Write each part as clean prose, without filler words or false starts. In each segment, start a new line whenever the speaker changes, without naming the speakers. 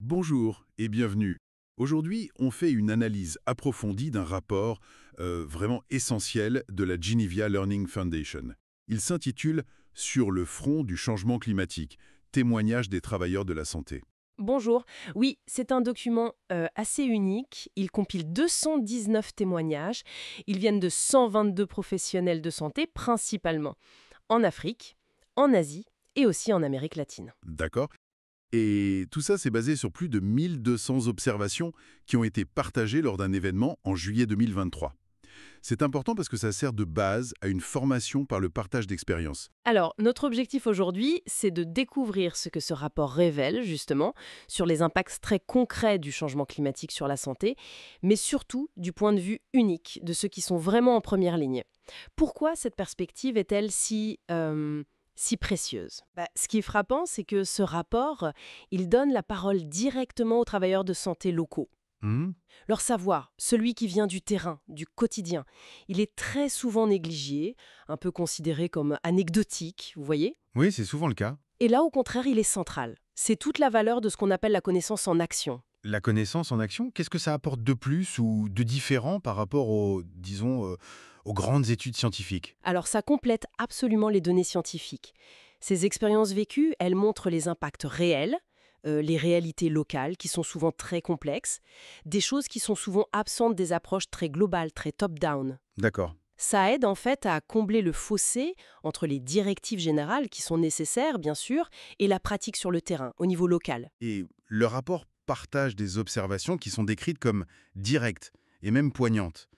Bonjour et bienvenue. Aujourd'hui, on fait une analyse approfondie d'un rapport vraiment essentiel de la Geneva Learning Foundation. Il s'intitule «Sur le front du changement climatique, témoignage des travailleurs de la santé».
Bonjour. Oui, c'est un document assez unique. Il compile 219 témoignages. Ils viennent de 122 professionnels de santé, principalement en Afrique, en Asie et aussi en Amérique latine.
D'accord. Et tout ça, c'est basé sur plus de 1200 observations qui ont été partagées lors d'un événement en juillet 2023. C'est important parce que ça sert de base à une formation par le partage d'expériences.
Alors, notre objectif aujourd'hui, c'est de découvrir ce que ce rapport révèle, justement, sur les impacts très concrets du changement climatique sur la santé, mais surtout du point de vue unique de ceux qui sont vraiment en première ligne. Pourquoi cette perspective est-elle si précieuse? Ce qui est frappant, c'est que ce rapport, il donne la parole directement aux travailleurs de santé locaux.
Mhm.
Leur savoir, celui qui vient du terrain, du quotidien, il est très souvent négligé, un peu considéré comme anecdotique, vous voyez.
Oui, c'est souvent le cas.
Et là, au contraire, il est central. C'est toute la valeur de ce qu'on appelle la connaissance en action.
La connaissance en action, qu'est-ce que ça apporte de plus ou de différent par rapport aux, disons, aux grandes études scientifiques?
Alors ça complète absolument les données scientifiques. Ces expériences vécues, elles montrent les impacts réels, les réalités locales qui sont souvent très complexes, des choses qui sont souvent absentes des approches très globales, très top-down.
D'accord.
Ça aide en fait à combler le fossé entre les directives générales qui sont nécessaires, bien sûr, et la pratique sur le terrain, au niveau local.
Et le rapport partage des observations qui sont décrites comme directes et même poignantes.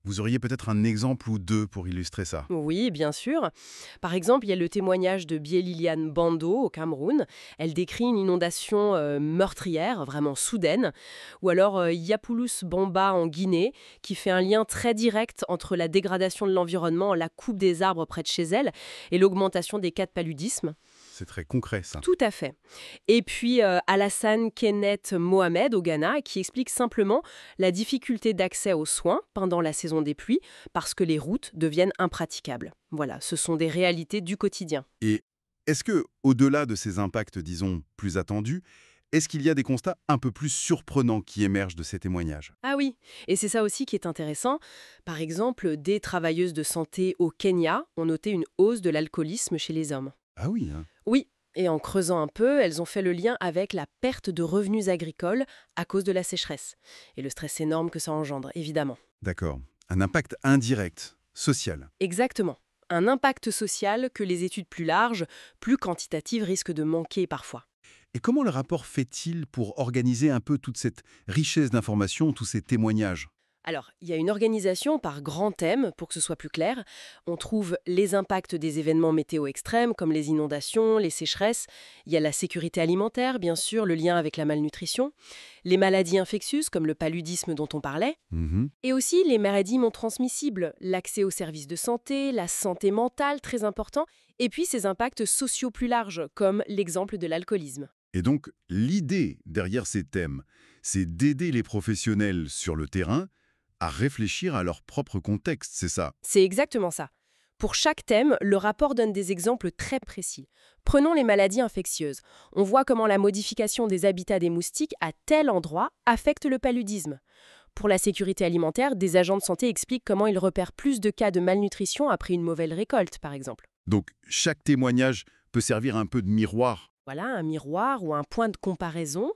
Vous auriez peut-être un exemple ou deux pour illustrer ça.
Oui, bien sûr. Par exemple, il y a le témoignage de Bieliliane Bando au Cameroun. Elle décrit une inondation meurtrière, vraiment soudaine. Ou alors Yapoulos Bamba en Guinée, qui fait un lien très direct entre la dégradation de l'environnement, la coupe des arbres près de chez elle, et l'augmentation des cas de paludisme.
C'est très concret, ça.
Tout à fait. Et puis Alassane Kenneth Mohamed au Ghana qui explique simplement la difficulté d'accès aux soins pendant la saison des pluies parce que les routes deviennent impraticables. Voilà, ce sont des réalités du quotidien.
Et est-ce que, au-delà de ces impacts, disons, plus attendus, est-ce qu'il y a des constats un peu plus surprenants qui émergent de ces témoignages?
Ah oui, et c'est ça aussi qui est intéressant. Par exemple, des travailleuses de santé au Kenya ont noté une hausse de l'alcoolisme chez les hommes.
Ah oui, hein.
Oui, et en creusant un peu, elles ont fait le lien avec la perte de revenus agricoles à cause de la sécheresse. Et le stress énorme que ça engendre, évidemment.
D'accord. Un impact indirect, social.
Exactement. Un impact social que les études plus larges, plus quantitatives risquent de manquer parfois.
Et comment le rapport fait-il pour organiser un peu toute cette richesse d'informations, tous ces témoignages?
Alors, il y a une organisation par grands thèmes, pour que ce soit plus clair. On trouve les impacts des événements météo extrêmes, comme les inondations, les sécheresses. Il y a la sécurité alimentaire, bien sûr, le lien avec la malnutrition. Les maladies infectieuses, comme le paludisme dont on parlait.
Mhm.
Et aussi les maladies non transmissibles, l'accès aux services de santé, la santé mentale, très important. Et puis ces impacts sociaux plus larges, comme l'exemple de l'alcoolisme.
Et donc, l'idée derrière ces thèmes, c'est d'aider les professionnels sur le terrain à réfléchir à leur propre contexte, c'est ça?
C'est exactement ça. Pour chaque thème, le rapport donne des exemples très précis. Prenons les maladies infectieuses. On voit comment la modification des habitats des moustiques à tel endroit affecte le paludisme. Pour la sécurité alimentaire, des agents de santé expliquent comment ils repèrent plus de cas de malnutrition après une mauvaise récolte, par exemple.
Donc, chaque témoignage peut servir un peu de miroir.
Voilà, un miroir ou un point de comparaison.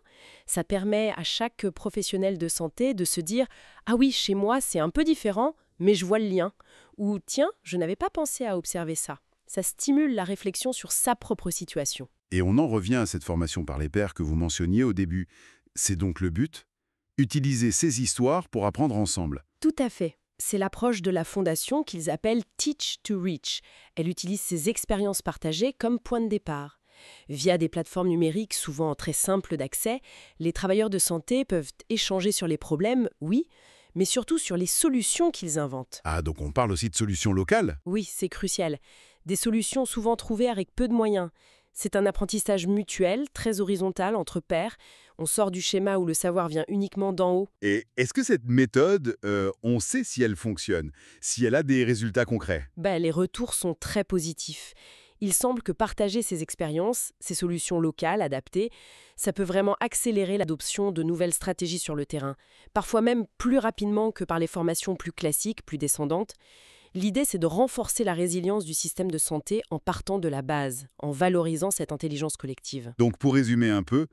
Ça permet à chaque professionnel de santé de se dire « Ah oui, chez moi, c'est un peu différent, mais je vois le lien ». Ou « Tiens, je n'avais pas pensé à observer ça ». Ça stimule la réflexion sur sa propre situation.
Et on en revient à cette formation par les pairs que vous mentionniez au début. C'est donc le but? Utiliser ces histoires pour apprendre ensemble.
Tout à fait. C'est l'approche de la fondation qu'ils appellent Teach to Reach. Elle utilise ces expériences partagées comme point de départ. Via des plateformes numériques souvent très simples d'accès, les travailleurs de santé peuvent échanger sur les problèmes, oui, mais surtout sur les solutions qu'ils inventent.
Ah, donc on parle aussi de solutions locales?
Oui, c'est crucial. Des solutions souvent trouvées avec peu de moyens. C'est un apprentissage mutuel, très horizontal, entre pairs. On sort du schéma où le savoir vient uniquement d'en haut.
Et est-ce que cette méthode, on sait si elle fonctionne, si elle a des résultats concrets?
Les retours sont très positifs. Il semble que partager ces expériences, ces solutions locales adaptées, ça peut vraiment accélérer l'adoption de nouvelles stratégies sur le terrain, parfois même plus rapidement que par les formations plus classiques, plus descendantes. L'idée, c'est de renforcer la résilience du système de santé en partant de la base, en valorisant cette intelligence collective.
Donc pour résumer un peu,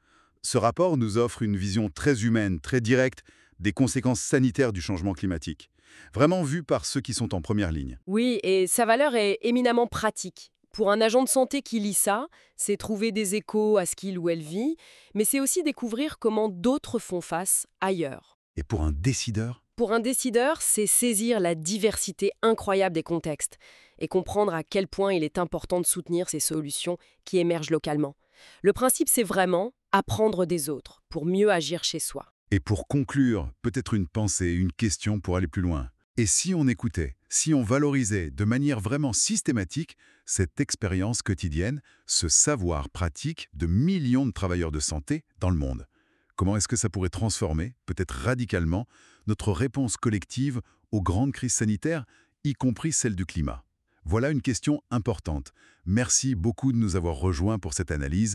ce rapport nous offre une vision très humaine, très directe des conséquences sanitaires du changement climatique, vraiment vue par ceux qui sont en première ligne.
Oui, et sa valeur est éminemment pratique. Pour un agent de santé qui lit ça, c'est trouver des échos à ce qu'il ou elle vit, mais c'est aussi découvrir comment d'autres font face ailleurs.
Et pour un décideur,
Pour un décideur, c'est saisir la diversité incroyable des contextes et comprendre à quel point il est important de soutenir ces solutions qui émergent localement. Le principe, c'est vraiment apprendre des autres pour mieux agir chez soi.
et pour conclure, peut-être une pensée, une question pour aller plus loin. Et si on écoutait, si on valorisait de manière vraiment systématique cette expérience quotidienne, ce savoir pratique de millions de travailleurs de santé dans le monde? Comment est-ce que ça pourrait transformer, peut-être radicalement, notre réponse collective aux grandes crises sanitaires, y compris celle du climat? Voilà une question importante. Merci beaucoup de nous avoir rejoints pour cette analyse.